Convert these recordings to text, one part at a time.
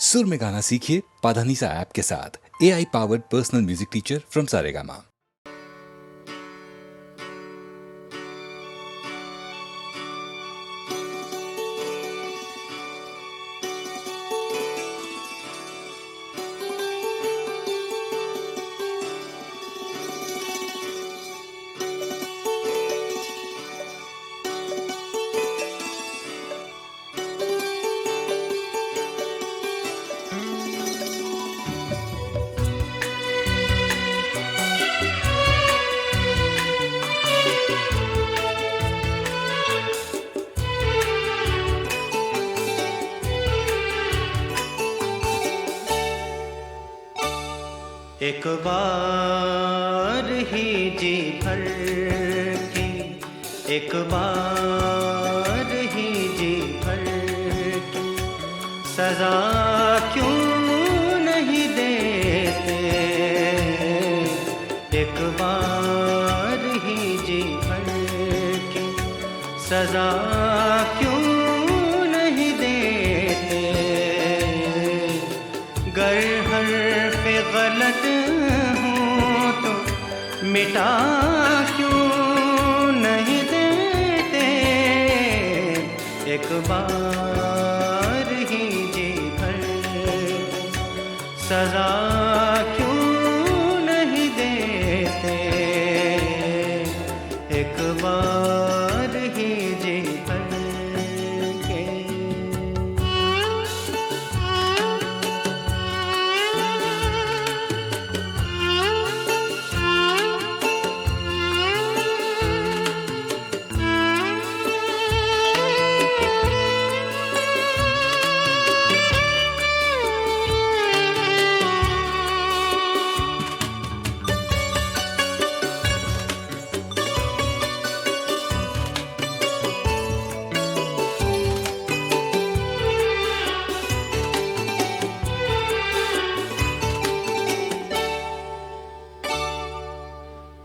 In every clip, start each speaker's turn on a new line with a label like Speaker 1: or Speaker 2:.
Speaker 1: सुर में गाना सीखिए पाधानीसा ऐप के साथ। AI powered personal music teacher from Saregama.
Speaker 2: एक बार ही जी भर के, एक बार ही जी भर के सजा क्यों नहीं देते। एक बार ही जी भर के सजा क्यों नहीं देते। गर हर्फ गलत हूँ तो मिटा क्यों नहीं देते। एक बार ही जी भर सजा क्यों नहीं देते। एक बार ही जी भर के।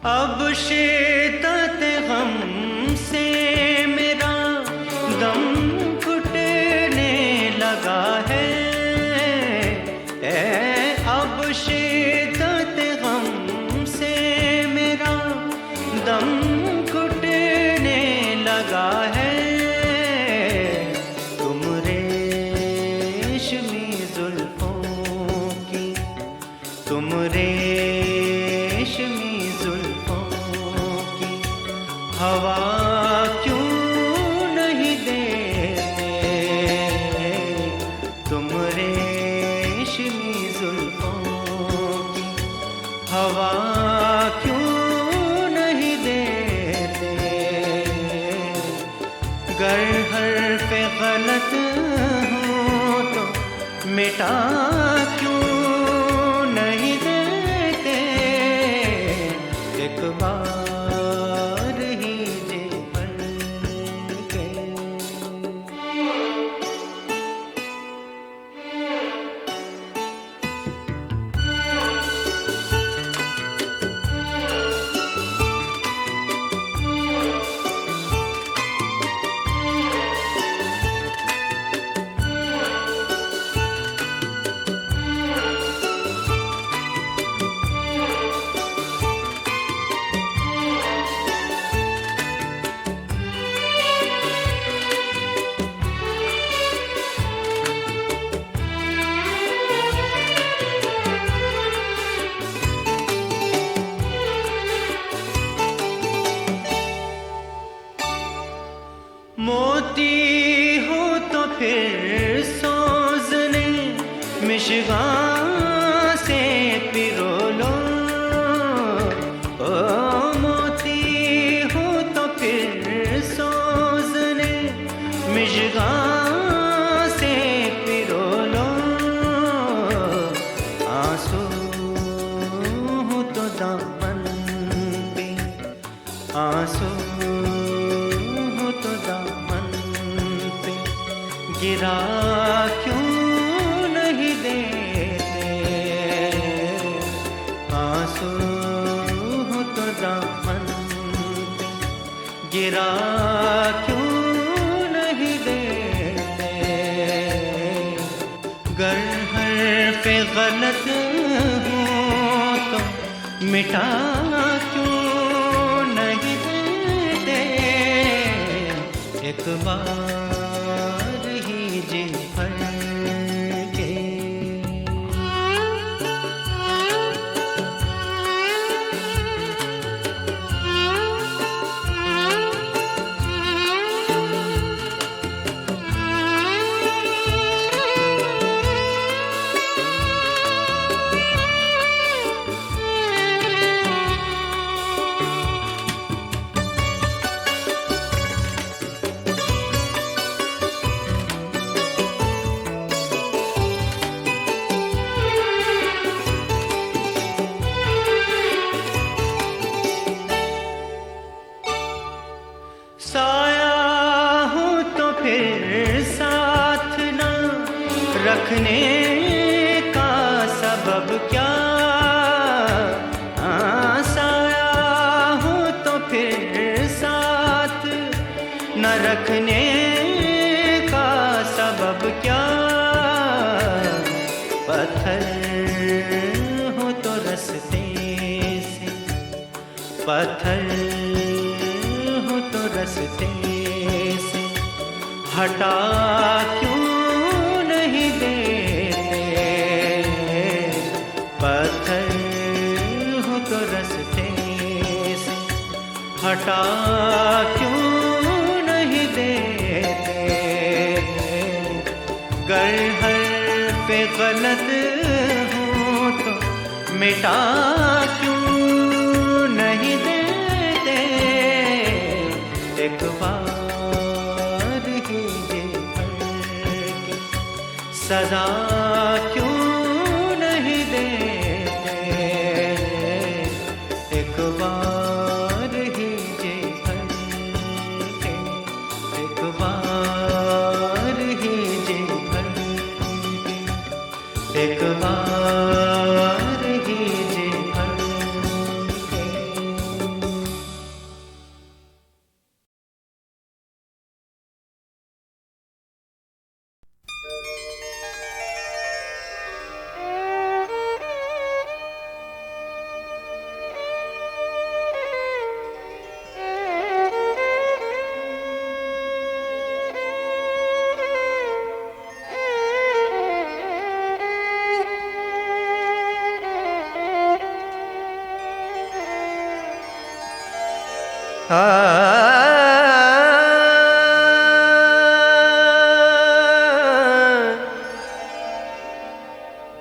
Speaker 2: अब शिद्दत गम से मेरा दम घुटने लगा है। अब शिद्दत गम से मेरा दम घुटने लगा है। तुम रेशमी जुल्फों की, तुम रेशमी हवा क्यों नहीं देते। तुम रेशमी जुल्फों की हवा क्यों नहीं देते। गर हर्फ गलत हूँ तो मिटा क्यों नहीं देते। एक बार मोती हो तो फिर सोजने मिशगां से पिरो लो। ओ मोती हो तो फिर सोजने मिशगां से पिरो लो। आंसू हो तो दामन पे, आंसू गिरा क्यों नहीं देते। गर हर्फ गलत हूँ तो मिटा क्यों नहीं देते, एक बार ही जी भर के। साया हूँ तो फिर साथ न रखने का सबब क्या, साया हूँ तो फिर साथ न रखने का सबब क्या, पत्थर हूँ तो रास्ते से, पत्थर रास्ते से हटा क्यों नहीं देते, पत्थर हो तो रास्ते से हटा क्यों नहीं देते, गर हर्फ गलत हूँ तो मिटा क्यों नहीं देते, एक बार ही ये भर सजा क्यों नहीं देते, एक बार ही ये भर के, एक बार ही ये भर के, एक बार ही ये भर के।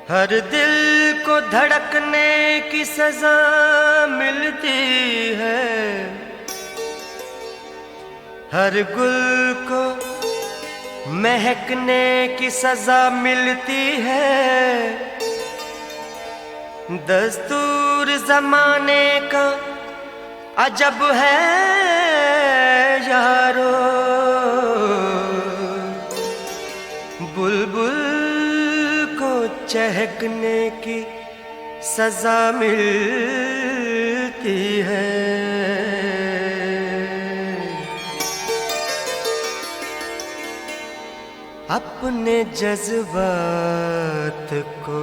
Speaker 3: हर दिल को धड़कने की सजा मिलती है, हर गुल को महकने की सजा मिलती है, दस्तूर जमाने का अजब है यारो, बुलबुल को चहकने की सजा मिलती है। अपने जज्बात को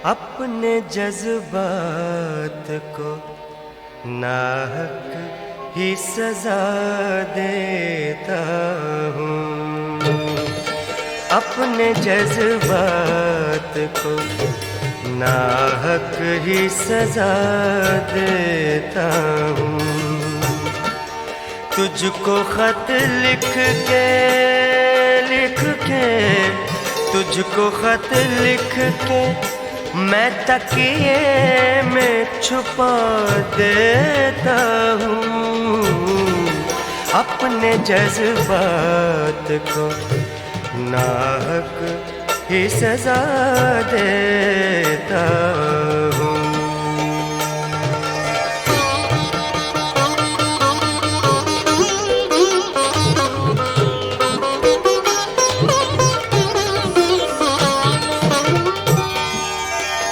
Speaker 3: अपने जज्बात को नाहक ही सजा देता हूँ, अपने जज्बात को नाहक ही सजा देता हूँ। तुझको खत लिख के तुझको खत लिख के मैं तकिए में छुपा देता हूँ, अपने जज्बात को नाहक ही सजा देता हूँ।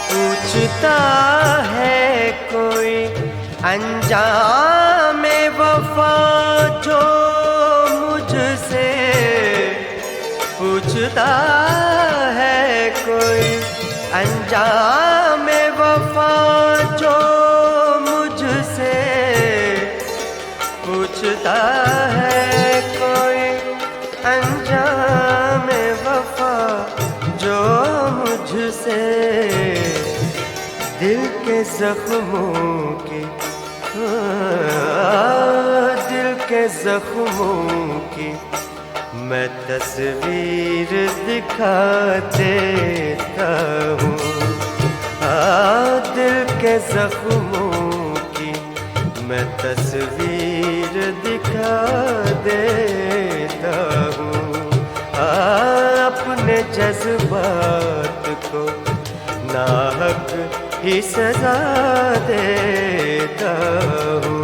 Speaker 3: पूछता है कोई अंजाम वफा जो मुझसे पूछता है कोई अंजाम वफा जो मुझसे पूछता है कोई अंजाम वफा जो मुझसे दिल के जख्मों की दिल के जख्मों की मैं तस्वीर दिखा देता हूँ। दिल के जख्मों की मैं तस्वीर दिखा देता हूँ। अपने जज्बात को नाहक ही सजा देता हूँ।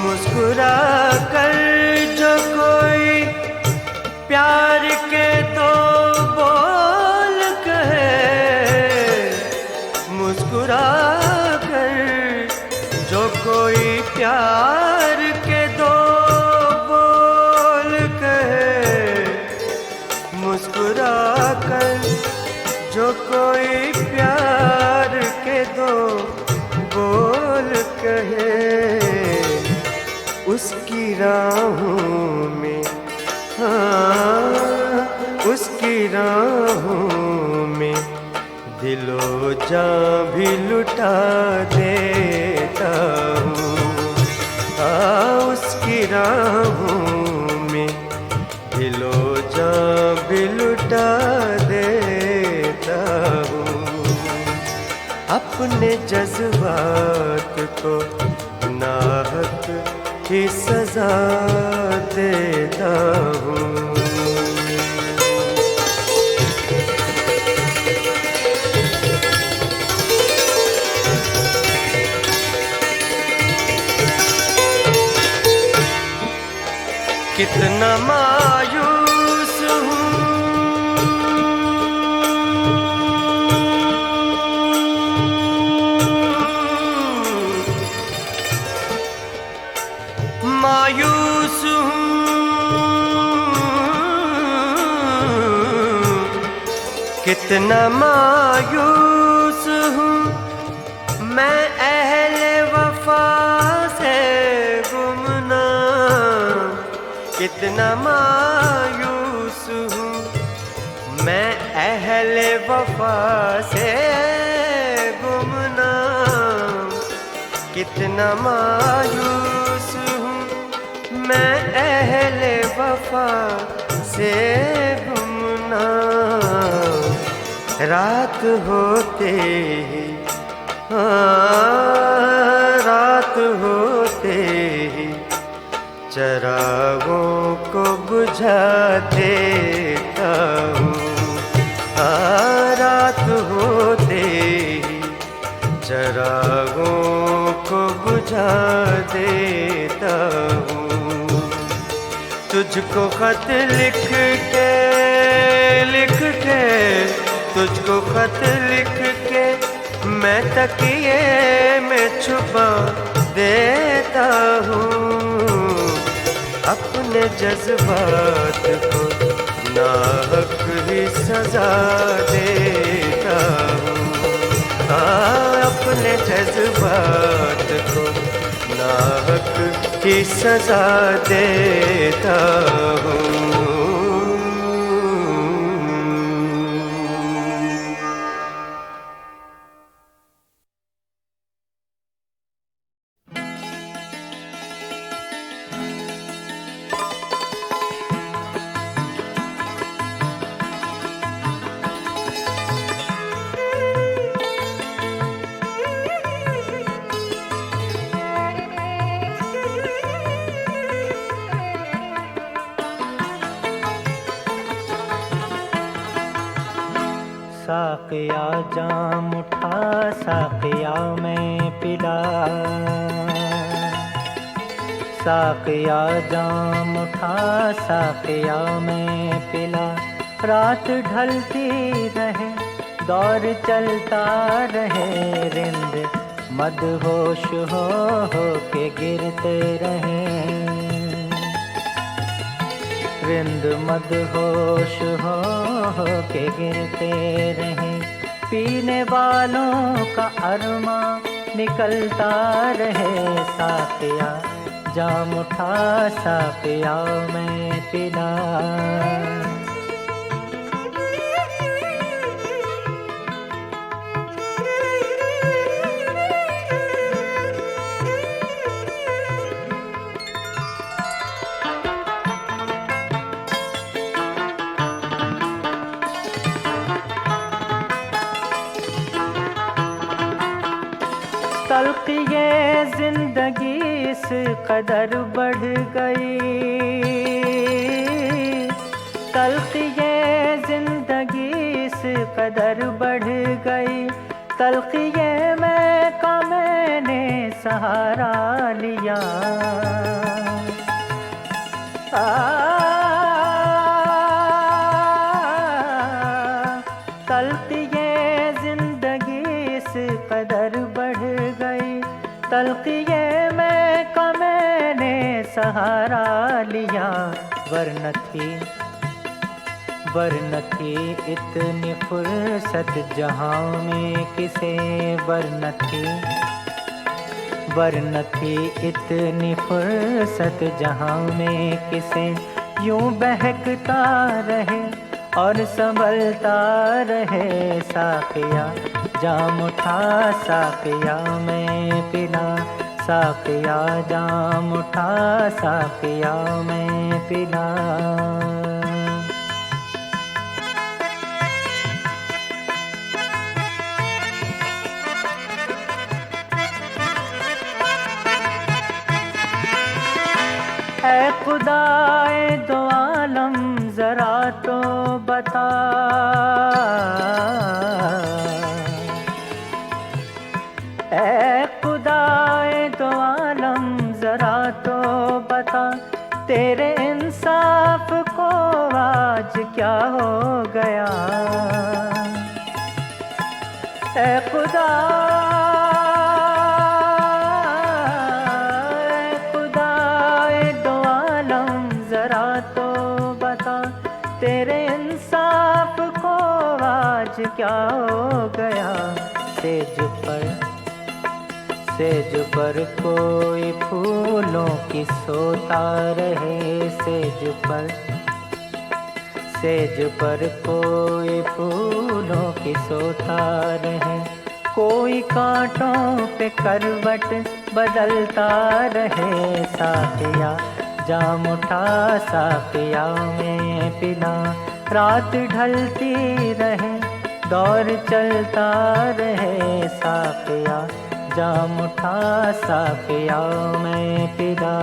Speaker 3: मुस्कुरा कर जो कोई प्यार के दो बोल कहे, मुस्कुरा कर जो कोई प्यार के दो बोल कहे, मुस्कुरा कर जो कोई प्यार के दो बोल कहे, उसकी राहों में उसकी राहों में दिलो जान भी लुटा देता हूँ। उसकी राहों में दिलो जान भी लुटा देता हूँ। अपने जज्बात को नाहक की सजा देता हूँ। कितना मायूस हूँ मायूस कितना मायूस हूँ मैं अहले वफा से गुमनाम। कितना मायूस हूँ मैं अहले वफा से गुमनाम। कितना मायूस हूँ मैं अहले वफा से गुमनाम। रात होते ही रात होते ही चरागों को बुझा देता हूँ। रात होते ही चरागों को बुझा देता हूँ। तुझको खत लिख के तुझको खत लिख के मैं तकिए में छुपा देता हूँ। अपने जज्बात को नाहक ही सजा देता हूँ। अपने जज्बात को नाहक ही सजा देता हूँ।
Speaker 2: साकिया जाम उठा साकिया में पिला, साकिया जाम उठा साकिया में पिला। रात ढलती रहे दौर चलता रहे, रिंद मदहोश हो के गिरते रहे, रिंद मदहोश हो के गिरते रहे। पीने वालों का अरमा निकलता रहे, साकिया जाम उठा साकिया में पिला। तल्ख ये जिंदगी इस कदर बढ़ गई, तल्ख ये जिंदगी इस कदर बढ़ गई, तल्ख ये मैं का मैंने सहारा लिया। तल्ख ये जिंदगी इस कदर बढ़ गई, तल्ख ये मैं का मैंने सहारा लिया। वरन थी इतनी फुर्सत जहां में किसे, वरन थी इतनी फुर्सत जहां में किसे। यूं बहकता रहे और संभलता रहे, साकिया जाम उठा साकिया में पिला, साकिया जाम उठा साकिया में पिला। ऐ खुदाए दो आलम जरा तो बता, ऐ खुदाए दो आलम जरा तो बता, तेरे इंसाफ को आज क्या हो गया। ऐ खुदा तेरे इंसाफ को आज क्या हो गया। सेज पर कोई फूलों की सोता रहे, सेज पर कोई फूलों की सोता रहे, कोई कांटों पे करवट बदलता रहे, साकिया जाम उठा साकिया में पिला। रात ढलती रहे दौर चलता रहे, साकिया जाम उठा साकिया में पिला।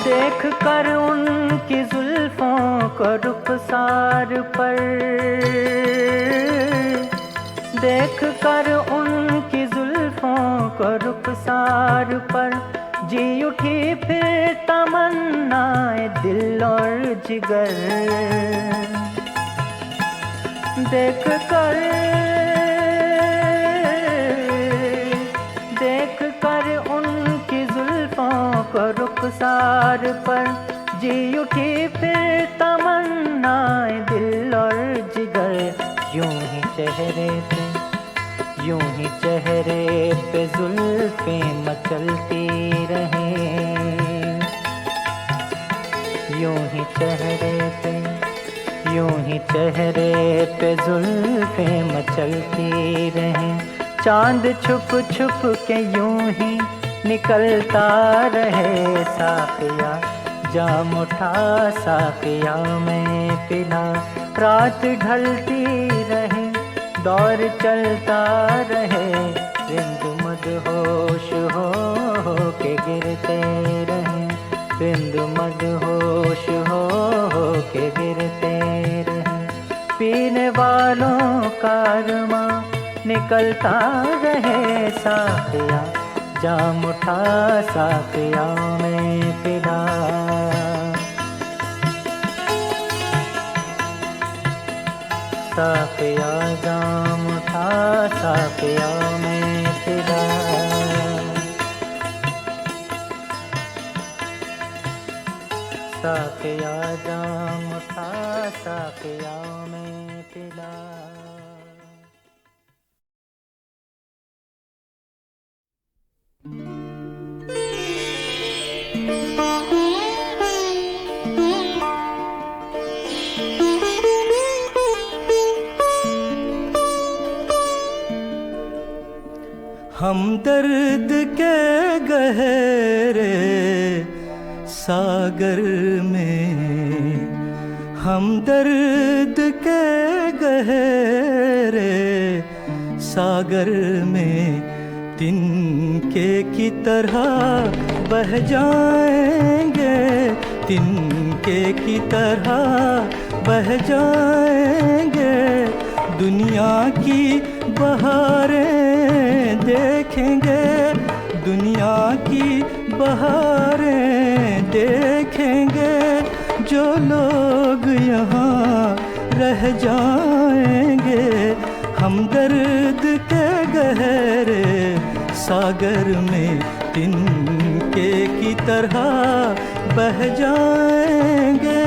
Speaker 2: देख कर उनकी जुल्फों को रुखसार पर, देख कर उनकी जुल्फों को रुखसार पर, जी उठी फिर तमन्नाए दिल और जिगर। देख कर उनकी जुल्फों को रुखसार पर, जी उठी फिर तमन्नाए दिल और जिगर। यूं ही चेहरे पे जुल्फें मचलती रहें, यूं ही चेहरे पे जुल्फें मचलती रहें। चांद छुप छुप के यूं ही निकलता रहे साकिया, जाम उठा साकिया में पिला। रात ढलती रहे, दौर चलता रहे, रिंद मदहोश हो के गिरते रहे, रिंद मदहोश हो के गिरते रहे। पीने वालों का अरमां निकलता रहे साकिया, जाम उठा साकिया में पिला। साकिया जाम उठा साकिया में पिला। साकिया जाम उठा साकिया में पिला।
Speaker 4: हमदर्द के गहरे सागर में, हमदर्द के गहरे सागर में तिनके की तरह बह जाएंगे, तिनके की तरह बह जाएंगे। दुनिया की बहारें देखेंगे, दुनिया की बहारें देखेंगे। जो लोग यहाँ रह जाएंगे, हमदर्द के गहरे सागर में तिनके की तरह बह जाएंगे।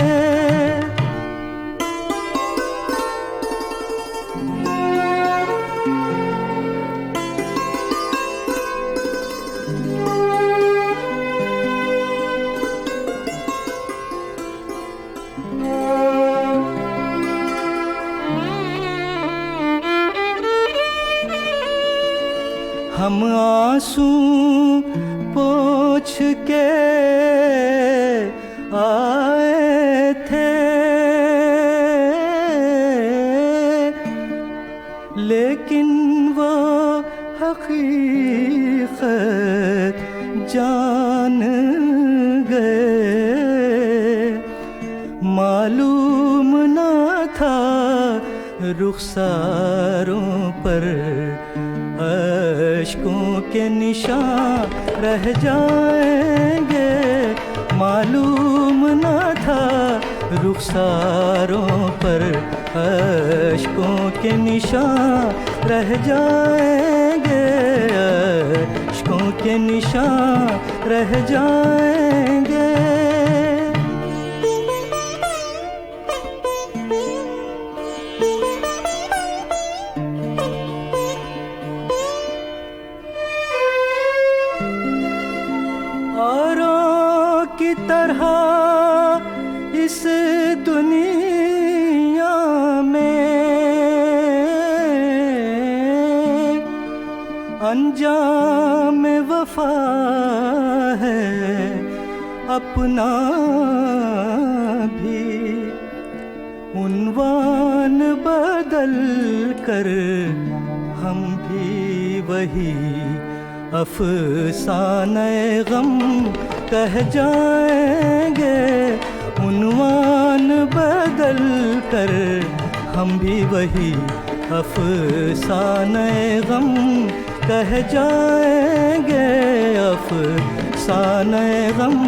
Speaker 4: हम आंसू पोंछ के आए थे, लेकिन वो हकीकत जान गए। मालूम न था रुखसारों पर अश्कों के निशान रह जाएंगे। मालूम न था रुखसारों पर अश्कों के निशान रह जाएंगे, अश्कों के निशान रह जाएंगे। की तरह इस दुनिया में अंजाम वफा है अपना भी। उन्वान बदल कर हम भी वही अफसाने गम कह जाएंगे। उन्वान बदल कर हम भी वही अफसाने गम कह जाएंगे, अफसाने गम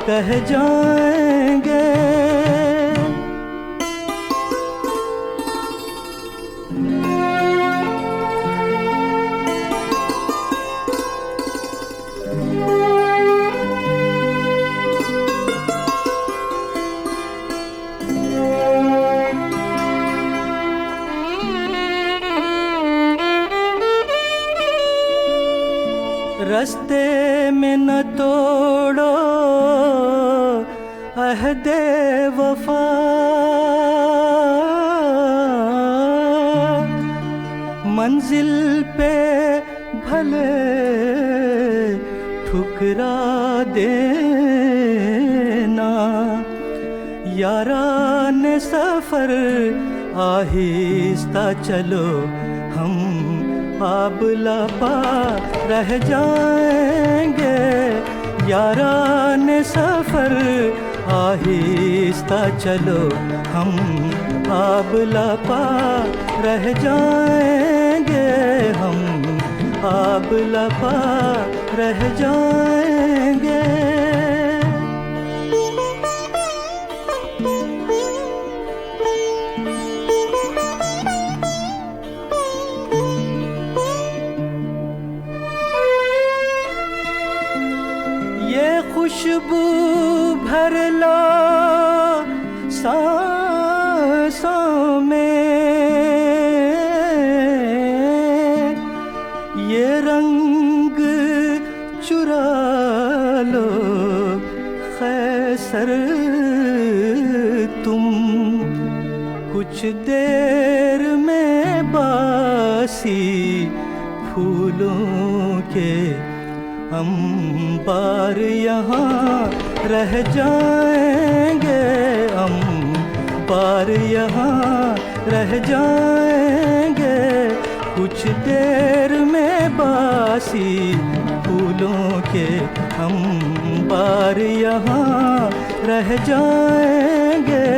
Speaker 4: कह जाएंगे। रस्ते में न तोड़ो अहदे वफा, मंजिल पे भले ठुकरा देना यारान सफर आहिस्ता चलो हम आबला पा रह जाएंगे यारान सफर आहिस्ता चलो हम आबला पा रह जाएंगे हम आबला पा रह जाएंगे। ये खुशबू भर लो सांसों में ये रंग चुरा लो कैसर तुम कुछ देर में बासी फूलों के अंबार यहाँ रह जाएंगे अंबार यहाँ रह जाएंगे कुछ देर में बासी फूलों के अंबार यहाँ रह जाएंगे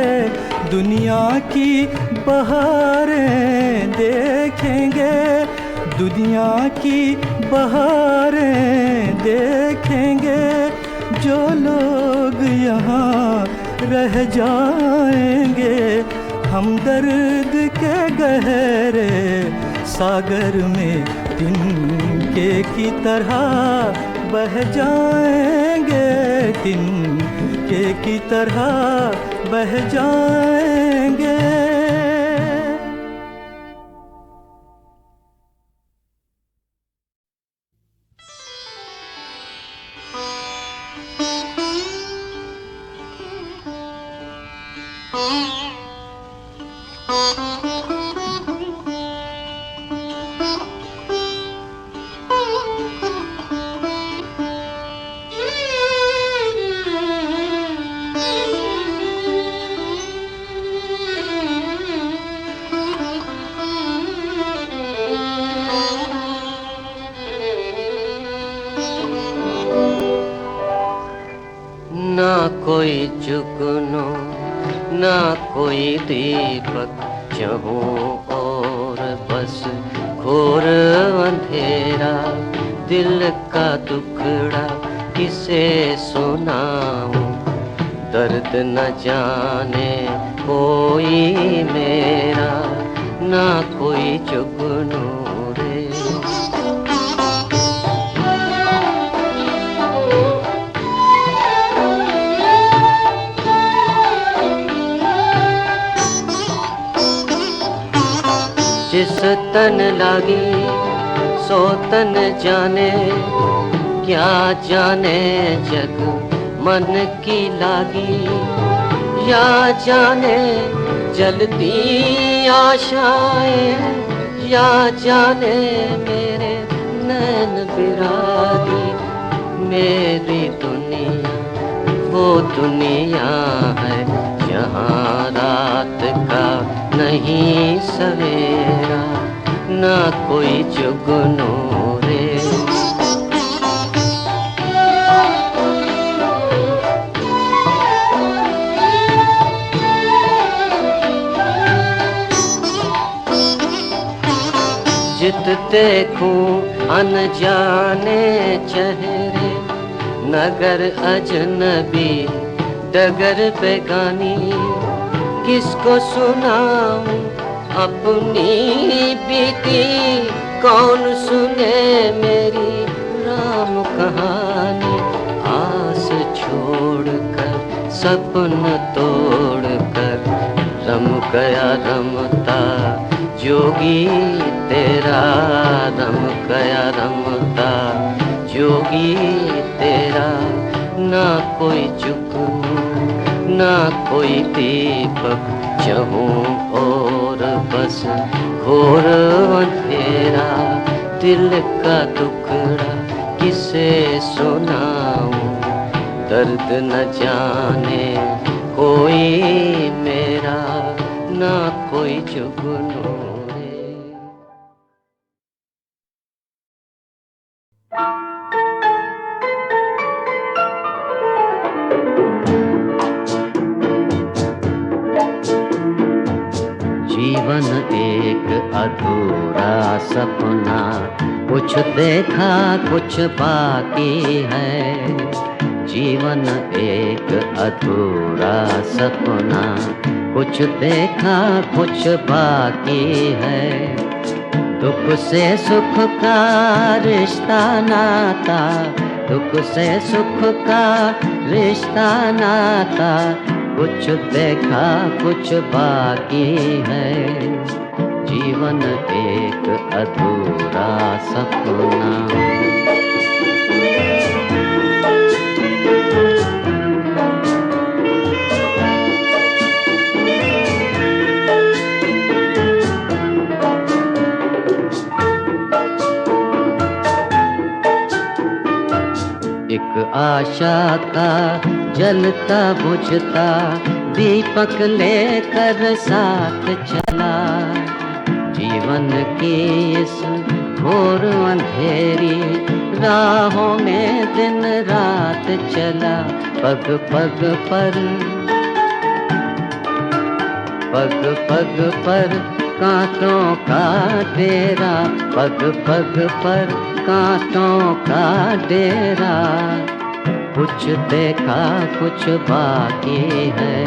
Speaker 4: दुनिया की बहारें देखेंगे दुनिया की बहारें देखेंगे जो लोग यहाँ रह जाएंगे हम दर्द के गहरे सागर में तिनके की तरह बह जाएंगे तिनके की तरह बह जाएंगे।
Speaker 5: ना कोई जुगनू ना कोई दीपक चहूं और बस घोर अंधेरा दिल का दुखड़ा किसे सुनाऊं दर्द न जाने कोई मेरा ना कोई जुगनू रे। जिस तन लागी सो तन जाने क्या जाने जग मन की लागी या जाने जलती आशाएं या जाने मेरे नैन बिरागी मेरी दुनिया वो दुनिया है जहाँ रात का नहीं सवेरा ना कोई जुगनू रे। जित देखूं अनजाने चेहरे नगर अजनबी डगर बेगानी किसको सुनाऊं अपनी बीती कौन सुने मेरी राम कहानी आस छोड़कर सपन तोड़कर रम गया रमता जोगी तेरा रम गया रमता जोगी तेरा ना कोई जुगनू ना कोई दीपक चहूं और बस घोर अंधेरा दिल का टुकड़ा किसे सुनाऊं, दर्द न जाने कोई मेरा, ना कोई जुगनू रे। जीवन एक अधूरा सपना, कुछ देखा कुछ बाकी है। जीवन एक अधूरा सपना, कुछ देखा कुछ बाकी है। दुख से सुख का रिश्ता नाता, दुख से सुख का रिश्ता नाता, कुछ देखा कुछ बाकी है। जीवन एक अधूरा सपना। एक आशा का जलता बुझता दीपक लेकर साथ चला। जीवन की इस घोर अंधेरी राहों में दिन रात चला। पग पग पर, पग पग पर कांटों का डेरा, पग पग पर कांटों का डेरा। कुछ देखा कुछ बाकी है।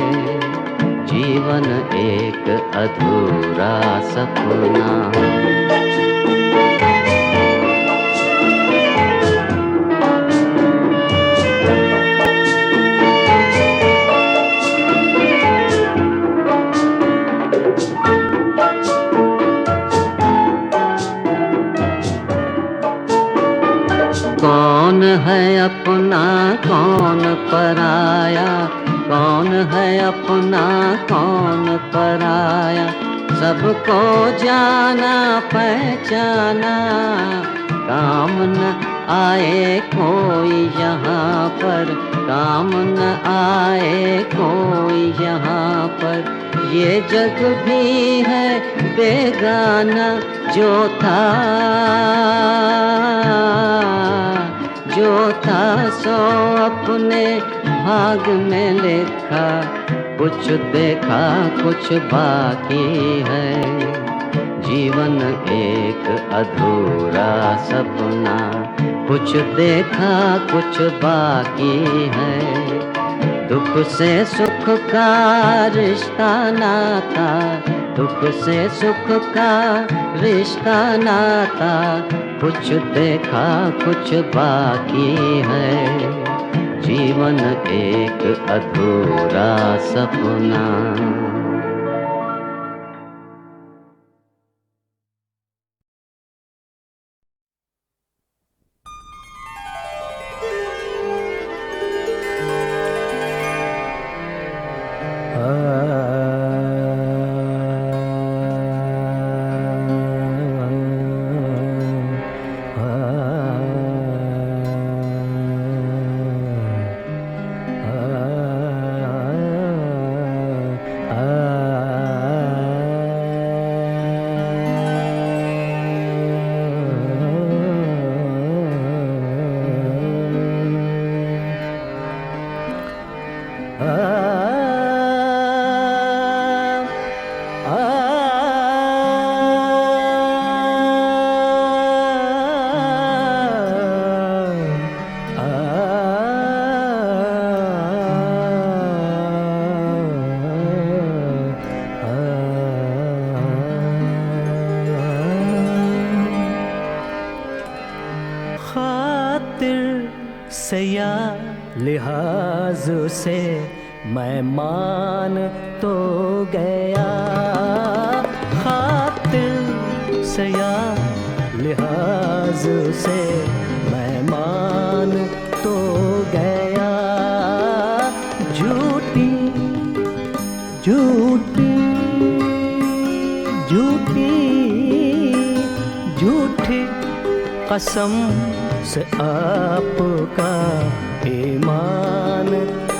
Speaker 5: जीवन एक अधूरा सपना। कौन है अपना कौन पराया, कौन है अपना कौन पराया। सबको जाना पहचाना, काम न आए कोई यहाँ पर, काम न आए कोई यहाँ पर। ये जग भी है बेगाना, जो था सो अपने भाग में लिखा। कुछ देखा कुछ बाकी है। जीवन एक अधूरा सपना, कुछ देखा कुछ बाकी है। दुख से सुख का रिश्ता नाता, दुख से सुख का रिश्ता नाता। कुछ देखा कुछ बाकी है। जीवन एक अधूरा सपना।
Speaker 4: से या लिहाज से मैं मान तो गया, खातिर से या लिहाज से मैं मान तो गया। झूठी झूठी झूठी झूठी कसम से आपका ईमान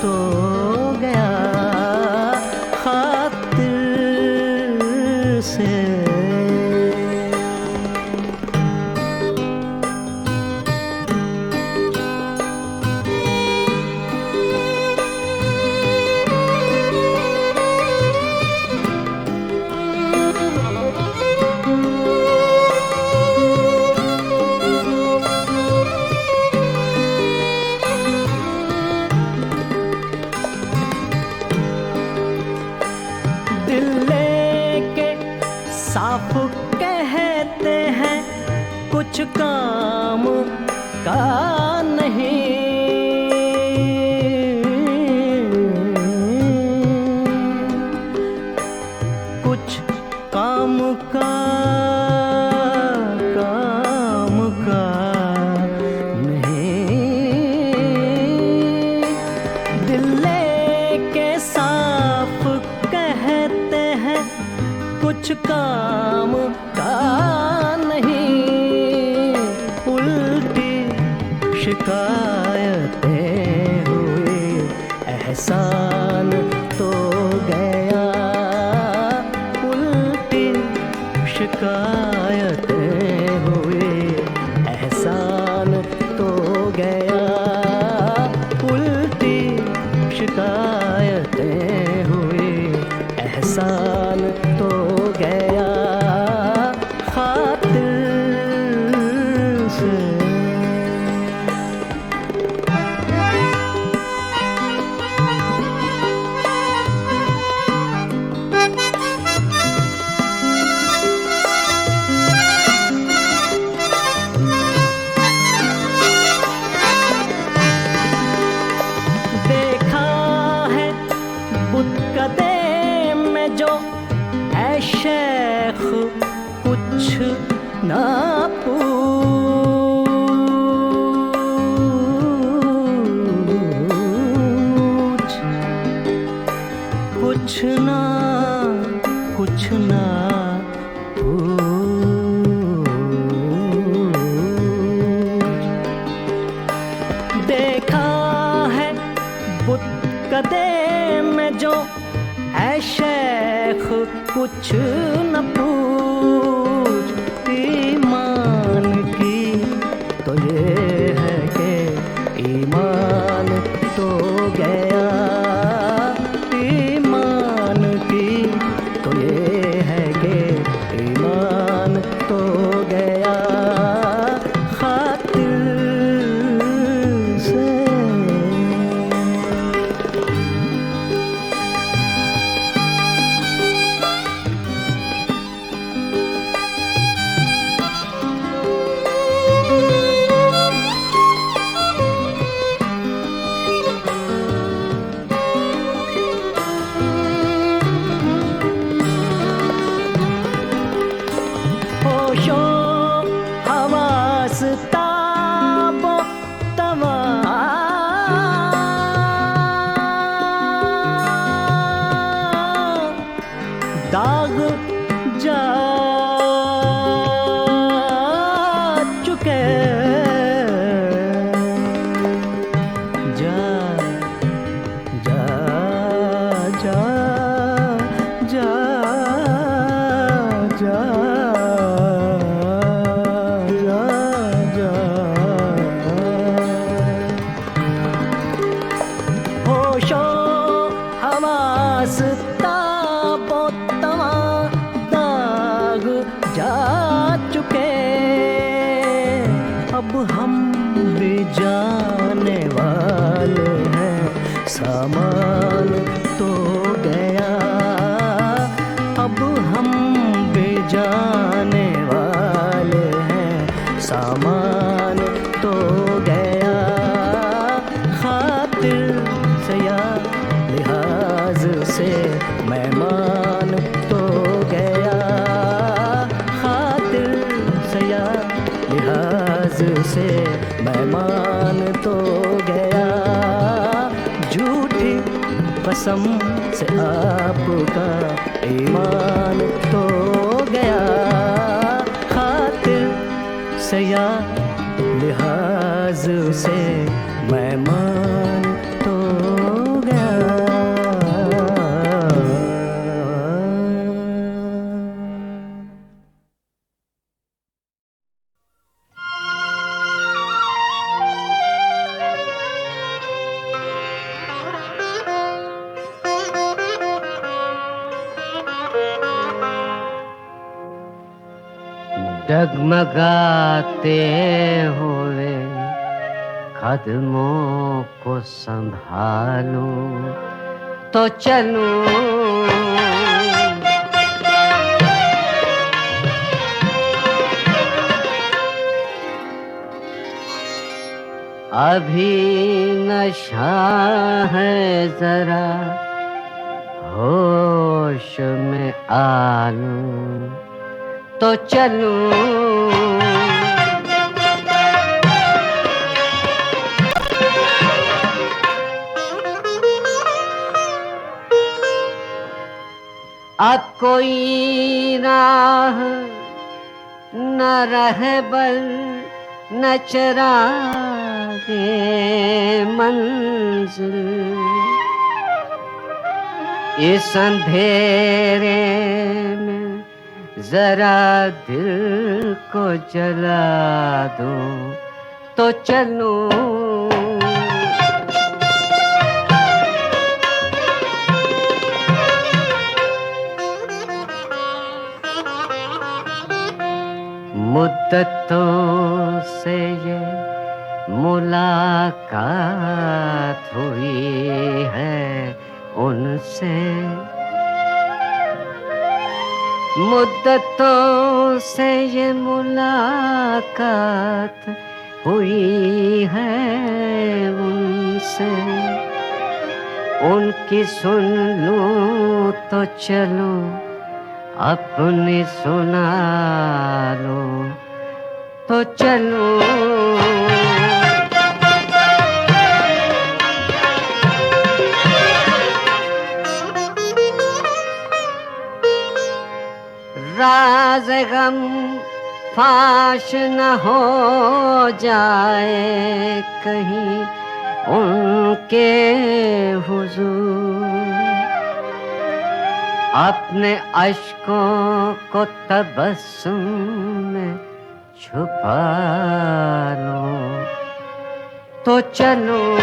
Speaker 4: तो गया खातिर से। दिल लेके साफ कहते हैं कुछ काम का नहीं, कुछ काम का नहीं। दिल लेके साफ कहते हैं कुछ काम का नहीं, उल्टी शिकायतें हुई एहसान तो गया, उल्टी शिकायतें हुई एहसान तो गया, उल्टी शिकायतें हुई एहसान तो गया खातिर से। देखा है बुत कदे में जो है शेख कुछ ना पूछ, कुछ ना पूछ। देखा है बुत कदे में जो है शेख कुछ न पूछ, ईमान की तो ये है कि ईमान तो गया, ईमान की तो ये है कि ईमान तो गया खातिर से। होशो हवास ताबो तवा दाग जा चुके, जा जा जा जा जा होशो हवास ताबो तवा दाग जा चुके, अब हम भी जाने वाले हैं सामान तो गया, अब हम भी जाने वाले हैं सामान तो गया खातिर से या लिहाज से मेहमान तो गया, खातिर से या लिहाज से मेहमान तो गया, झूठी कसम से आपका ईमान तो गया खातिर से या लिहाज से मैं मान तो गया।
Speaker 5: डगमगाते हुए कदमों को संभालूं तो चलूं। अभी नशा है जरा होश में आलूं तो चलूं। अब कोई राह न रहबर न चरागे मंजिल, इस अंधेरे में जरा दिल को जला दो तो चलूं। मुद्दतों से ये मुलाकात हुई है उनसे, मुद्दतों से ये मुलाकात हुई है उनसे। उनकी सुन लूं तो चलो अपनी सुना लो तो चलूं। राज गम फाश न हो जाए कहीं उनके हुजूर, अपने अश्कों को तबस्सुम में छुपा लो तो चलूं।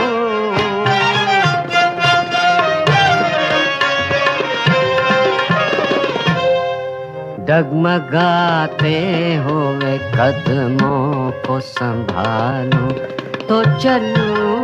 Speaker 5: डगमगाते हुए कदमों को संभालूं तो चलूं।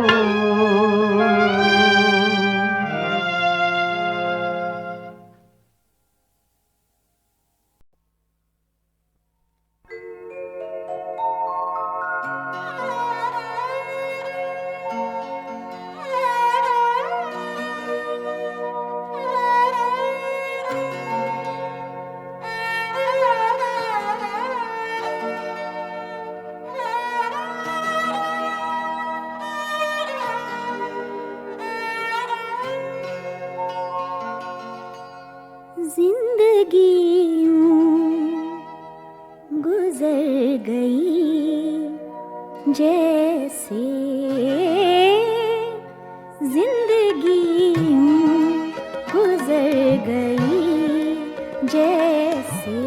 Speaker 6: जिंदगी गुजर गई जैसे, जिंदगी गुजर गई जैसे,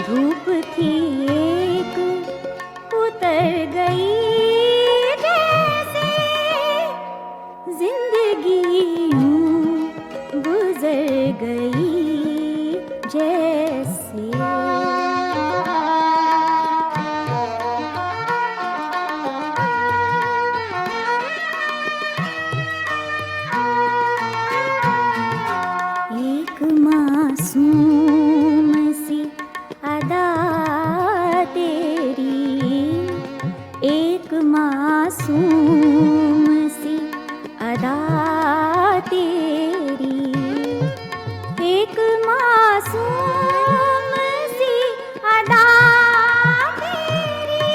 Speaker 6: धूप थी एक उतर गई जैसे, जिंदगी गुजर गई जैसे। एक मासूम सी अदा तेरी, एक मासूम सी अदा तेरी, एक मासूम सी अदा तेरी,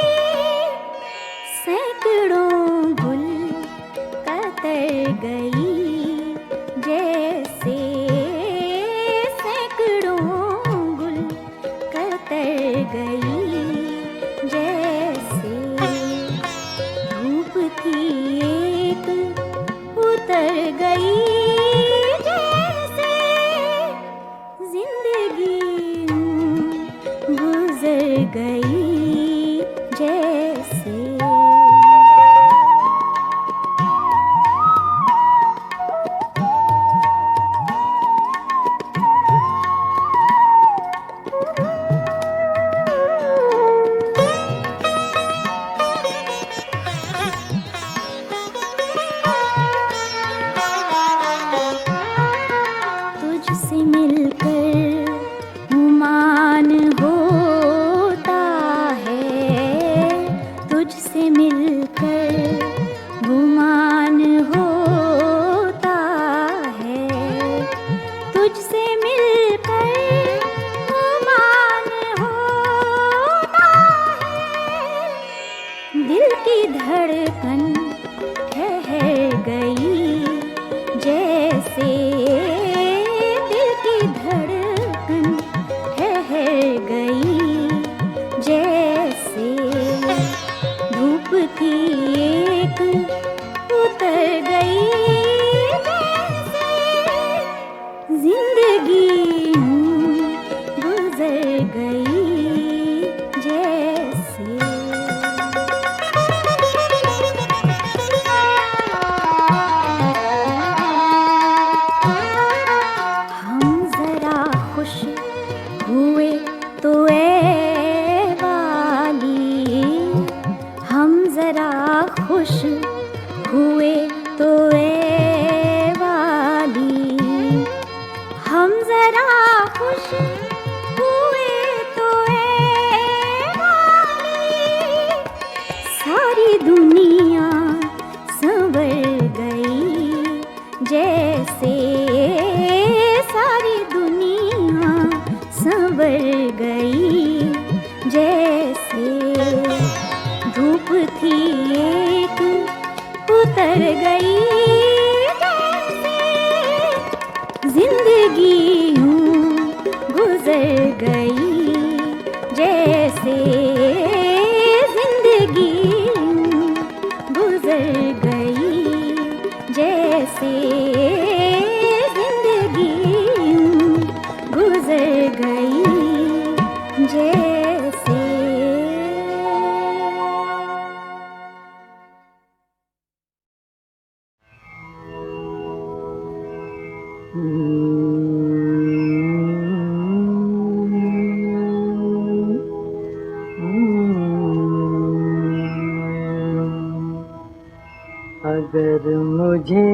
Speaker 6: सैकड़ों गुल कतर गई जैसे, सैकड़ों गुल कतर गई जैसे। गई जैसे जिंदगी गुजर गई जैसे। तुझसे मिलकर गुमान होता है, तुझसे मिलकर गुमान होता है, तुझसे मिलकर गुमान होता है। दिल की धड़कन ठहर गई जैसे, दिल की धड़कन ठहर गई जैसे। धूप थी एक उतर गई जैसे, जिंदगी गुजर गई जैसे। हम जरा खुश हुए तो ए वाली, हम जरा खुश हुए तो ए वाली, हम जरा खुश हुए तो ए वाली। सारी दुनिया संवर गई जैसे, सारी दुनिया संवर गई जैसे। धूप थी एक उतर गई जैसे, जिंदगी यूं गुजर गई जैसे, जिंदगी यूं गुजर गई जैसे, जिंदगी यूं गुजर गई जैसे।
Speaker 2: अगर मुझे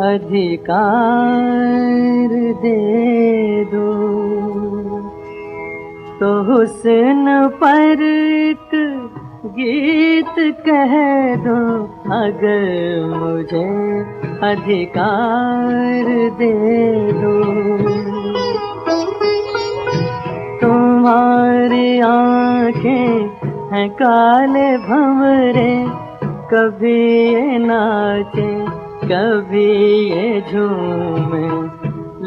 Speaker 2: अधिकार दे दो तो हुस्न पर एक गीत कह दो। अगर मुझे अधिकार दे दो, तुम्हारी आंखें हैं काले भंवरे, कभी ये नाचे कभी ये झूमे,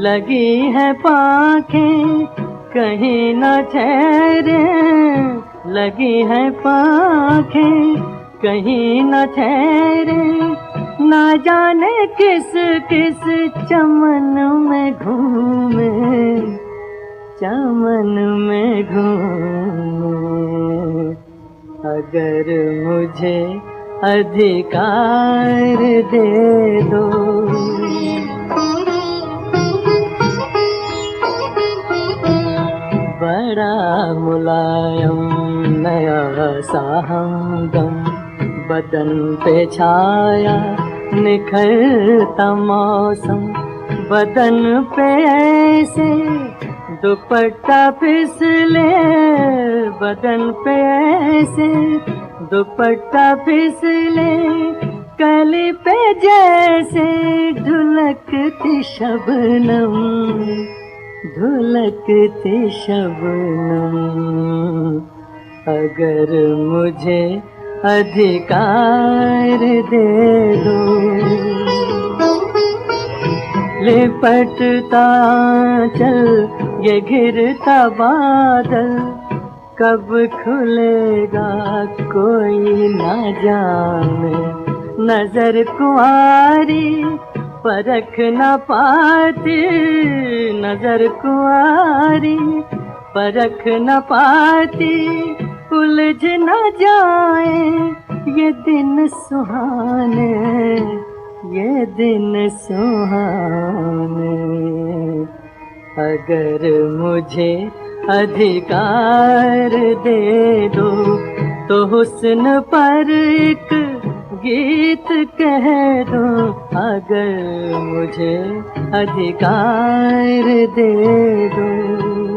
Speaker 2: लगी है पाखें कहीं न ठहरे, लगी है पाखें कहीं न ठहरे। ना जाने किस किस चमन में घूमे, चमन में घूमे। अगर मुझे अधिकार दे दो, बड़ा मुलायम नया सा हमदम बदन पे छाया निखरता मौसम, बदन पे ऐसे दुपट्टा फिसले, बदन पे ऐसे दुपट्टा फिसले, कली पे जैसे ढुलकती शबनम, ढुलकती शबनम। अगर मुझे अधिकार दे दो, लिपटता चल ये घिरता बादल, कब खुलेगा कोई ना जाने, नजर कुंवारी परख न पाती, नजर कुंवारी परख न पाती, उलझ न जाए ये दिन सुहाने, ये दिन सुहाने। अगर मुझे अधिकार दे दो तो हुस्न पर एक गीत कह दो। अगर मुझे अधिकार दे दो।